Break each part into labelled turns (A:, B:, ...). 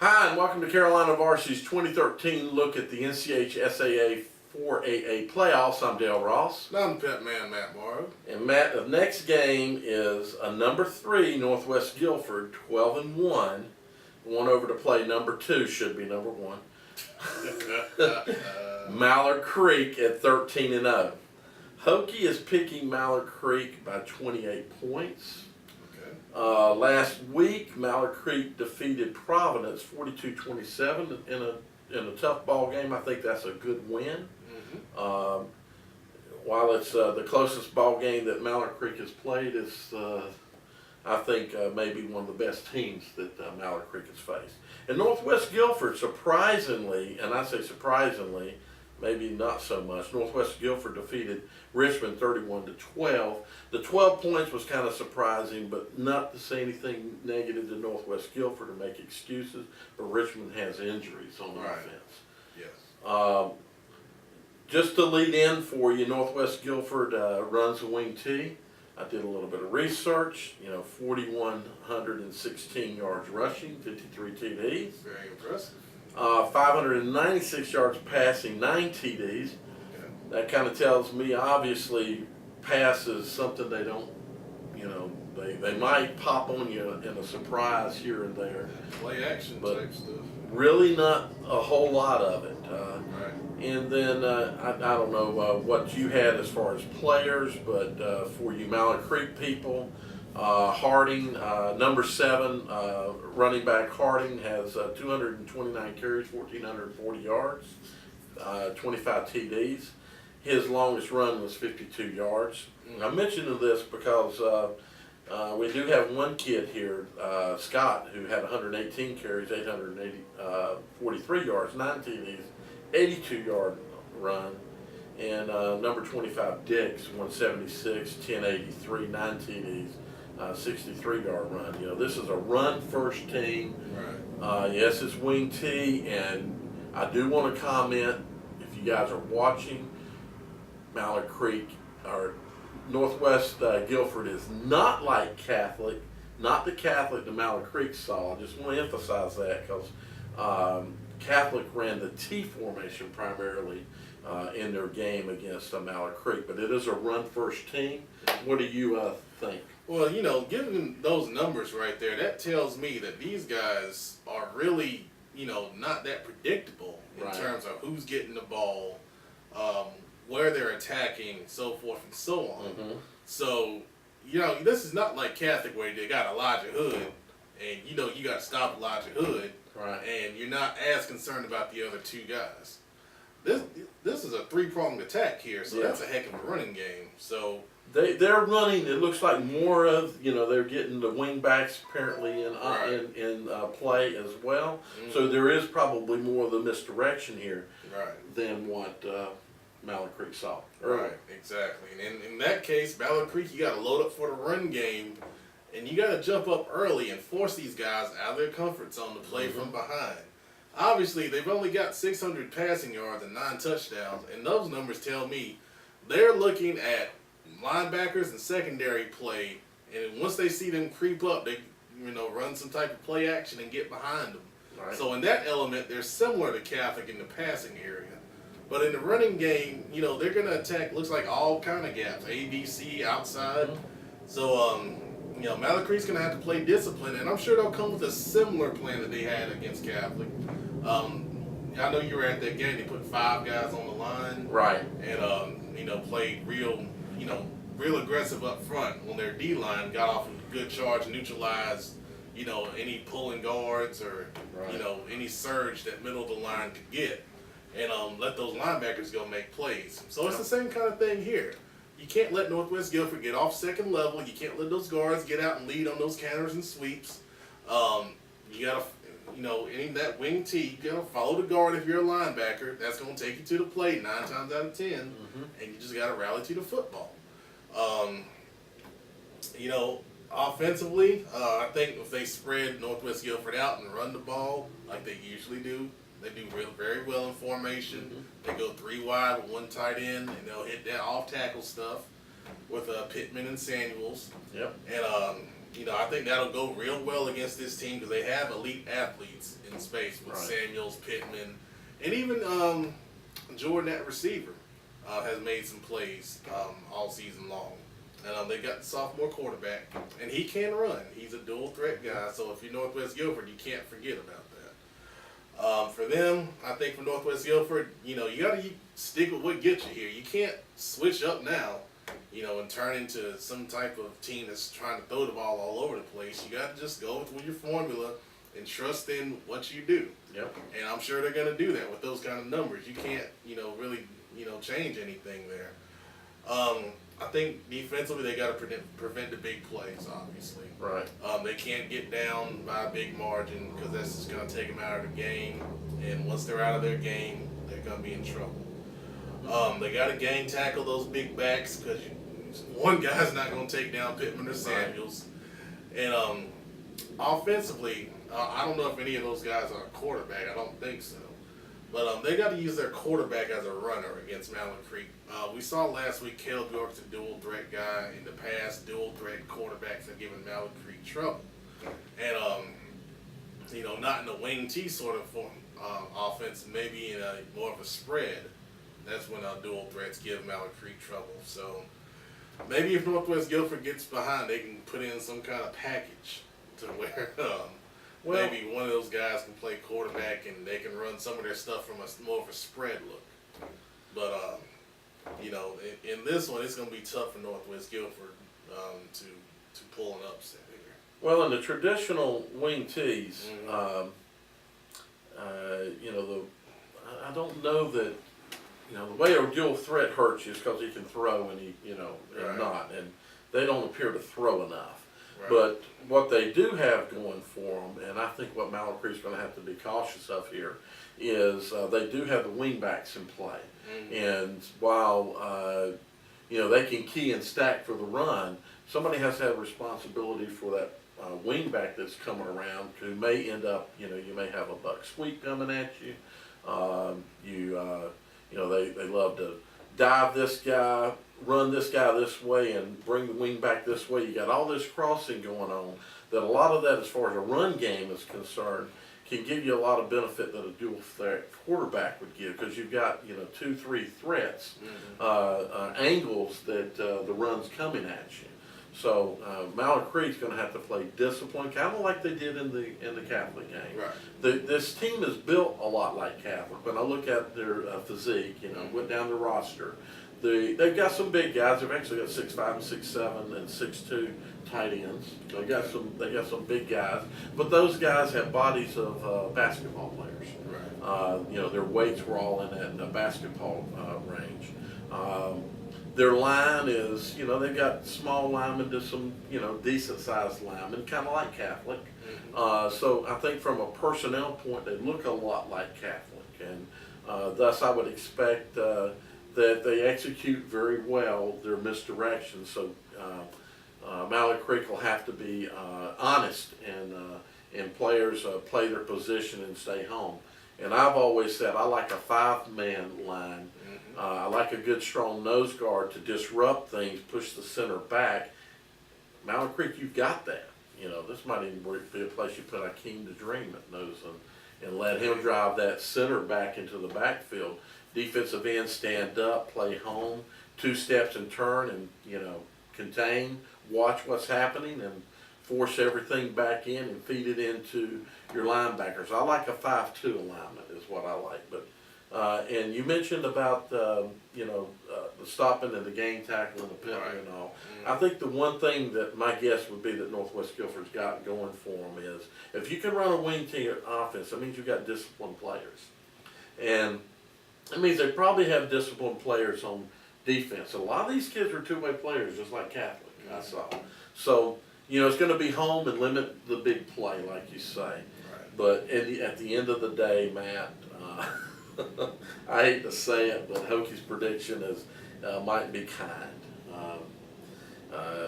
A: Hi, and welcome to Carolina Varsity's 2013 look at the NCHSAA 4AA playoffs. I'm Dale Ross.
B: And I'm the pet man, Matt Morrow.
A: And Matt, the next game is a number 3 Northwest Guilford, 12-1. One over to play number 2, should be number 1. Mallard Creek at 13-0. Hokie is picking Mallard Creek by 28 points. Last week, Mallard Creek defeated Providence 42-27 in a tough ball game. I think that's a good win. Mm-hmm. While it's the closest ball game that Mallard Creek has played, it's I think maybe one of the best teams that Mallard Creek has faced. And Northwest Guilford, surprisingly, and I say surprisingly, maybe not so much, Northwest Guilford defeated Richmond 31-12. The 12 points was kind of surprising, but not to say anything negative to Northwest Guilford or make excuses, but Richmond has injuries on the offense.
B: Yes.
A: Just to lead in for you, Northwest Guilford runs a wing T. I did a little bit of research, 4,116 yards rushing, 53 TDs.
B: Very impressive.
A: 596 yards passing, 9 TDs.
B: Okay.
A: That kind of tells me, obviously, pass is something they don't, they might pop on you in a surprise here and there.
B: Play action type stuff.
A: Really not a whole lot of it.
B: Right.
A: And then, I don't know what you had as far as players, but for you Mallard Creek people, Harding, number 7, running back Harding has 229 carries, 1,440 yards, 25 TDs. His longest run was 52 yards. I'm mentioning this because we do have one kid here, Scott, who had 118 carries, 843 yards, 9 TDs, 82-yard run. And number 25, Dix, 176, 1083, 9 TDs. 63-yard run. This is a run-first team.
B: Right.
A: Yes, it's wing T, and I do want to comment, if you guys are watching, Mallard Creek, or Northwest Guilford is not like Catholic, not the Catholic that Mallard Creek saw. I just want to emphasize that because Catholic ran the T formation primarily in their game against Mallard Creek, but it is a run-first team. What do you think?
B: Well, given those numbers right there, that tells me that these guys are really, not that predictable in terms of who's getting the ball, where they're attacking, so forth and so on. Mm-hmm. So, this is not like Catholic where they got Elijah Hood, and you got to stop Elijah Hood, and you're not as concerned about the other two guys. This is a 3-pronged attack here, so that's a heck of a running game. So
A: they're running. It looks like more of they're getting the wing backs apparently in play as well. Mm-hmm. So there is probably more of the misdirection here than what Mallard Creek saw.
B: Right, exactly. And in that case, Mallard Creek, you got to load up for the run game, and you got to jump up early and force these guys out of their comfort zone to play from behind. Obviously, they've only got 600 passing yards and 9 touchdowns, and those numbers tell me they're looking at linebackers and secondary play, and once they see them creep up, they run some type of play action and get behind them. Right. So in that element, they're similar to Catholic in the passing area. But in the running game, they're going to attack, looks like all kind of gaps, A, B, C, outside. Mm-hmm. So, Mallard Creek's going to have to play discipline, and I'm sure they'll come with a similar plan that they had against Catholic. I know you were at that game. They put 5 guys on the line.
A: Right.
B: And, played real aggressive up front when their D-line got off a good charge, neutralized, any pulling guards or, any surge that middle of the line could get. And let those linebackers go make plays. So it's the same kind of thing here. You can't let Northwest Guilford get off second level. You can't let those guards get out and lead on those counters and sweeps. You got to, in that wing T, you got to follow the guard if you're a linebacker. That's going to take you to the plate 9 times out of 10. Mm-hmm. And you just got to rally to the football. Offensively, I think if they spread Northwest Guilford out and run the ball like they usually do, they do very well in formation. Mm-hmm. They go 3 wide with 1 tight end, and they'll hit that off-tackle stuff with Pittman and Samuels.
A: Yep.
B: And I think that'll go real well against this team because they have elite athletes in space with Samuels, Pittman, and even Jordan at receiver has made some plays all season long. And they got the sophomore quarterback, and he can run. He's a dual threat guy, so if you're Northwest Guilford, you can't forget about that. For them, I think for Northwest Guilford, you got to stick with what gets you here. You can't switch up now, and turn into some type of team that's trying to throw the ball all over the place. You got to just go with your formula and trust in what you do.
A: Yep.
B: And I'm sure they're going to do that with those kind of numbers. You can't, really, change anything there. I think defensively they got to prevent the big plays, obviously.
A: Right.
B: They can't get down by a big margin because that's just going to take them out of the game. And once they're out of their game, they're going to be in trouble. They got to gang tackle those big backs because one guy's not going to take down Pittman or Samuels. And offensively, I don't know if any of those guys are a quarterback. I don't think so. But they got to use their quarterback as a runner against Mallard Creek. We saw last week Caleb York's a dual threat guy. In the past, dual threat quarterbacks have given Mallard Creek trouble. And, not in a wing T sort of form, offense, maybe in a more of a spread. That's when dual threats give Mallard Creek trouble. So maybe if Northwest Guilford gets behind, they can put in some kind of package to where maybe one of those guys can play quarterback and they can run some of their stuff from a more of a spread look. But, in this one, it's going to be tough for Northwest Guilford to pull an upset here.
A: Well, in the traditional wing tees, I don't know that, the way a dual threat hurts you is because he can throw and and not, and they don't appear to throw enough. Right. But what they do have going for them, and I think what Mallard Creek's going to have to be cautious of here, is they do have the wingbacks in play. And while they can key and stack for the run, somebody has to have responsibility for that wingback that's coming around who may end up, you may have a buck sweep coming at you. They love to dive this guy, run this guy this way, and bring the wing back this way. You got all this crossing going on that a lot of that, as far as a run game is concerned, can give you a lot of benefit that a dual threat quarterback would give, because you've got 2-3 threats, angles that the run's coming at you. So Mallard Creek's going to have to play discipline, kind of like they did in the Catholic game.
B: Right.
A: This team is built a lot like Catholic. When I look at their physique, went down the roster, they've got some big guys. They've actually got 6'5", 6'7", and 6'2" tight ends. They got some big guys, but those guys have bodies of basketball players.
B: Right.
A: Their weights were all in that basketball range. Their line is, they've got small linemen to some, decent sized linemen, kind of like Catholic. So I think from a personnel point, they look a lot like Catholic, and thus I would expect that they execute very well their misdirection. So Mallard Creek will have to be honest, and players play their position and stay home. And I've always said I like a 5-man line. I like a good strong nose guard to disrupt things, push the center back. Mallard Creek, you've got that. This might even be a place you put Akeem to dream at nose and let him drive that center back into the backfield. Defensive end, stand up, play home, 2 steps and turn, and contain, watch what's happening, and force everything back in and feed it into your linebackers. I like a 5-2 alignment is what I like. But and you mentioned about the stopping and the gang tackle and the penalty and all. I think the one thing that my guess would be that Northwest Guilford's got going for them is if you can run a wing team offense, that means you've got disciplined players, and it means they probably have disciplined players on defense. A lot of these kids are 2-way players, just like Catholic. I saw. So it's going to be home and limit the big play, like you say.
B: Right.
A: But at the end of the day, Matt, I hate to say it, but Hokies' prediction is might be kind.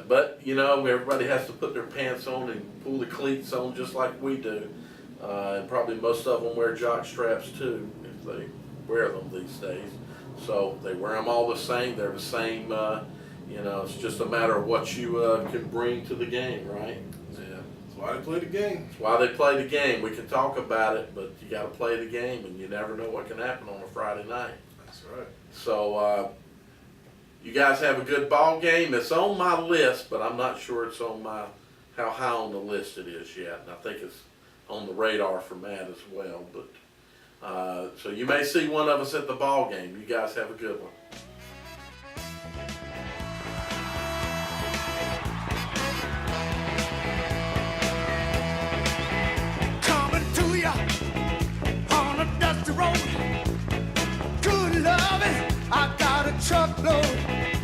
A: But everybody has to put their pants on and pull the cleats on just like we do, and probably most of them wear jock straps too if they wear them these days. So they wear them all the same. They're the same, You know, it's just a matter of what you can bring to the game, right? Yeah.
B: That's why they play the game.
A: That's why they play the game. We can talk about it, but you got to play the game, and you never know what can happen on a Friday night.
B: That's right.
A: So you guys have a good ball game. It's on my list, but I'm not sure it's on how high on the list it is yet. And I think it's on the radar for Matt as well. But so you may see one of us at the ball game. You guys have a good one.
C: Coming to ya on a dusty road. Good loving, I got a truckload.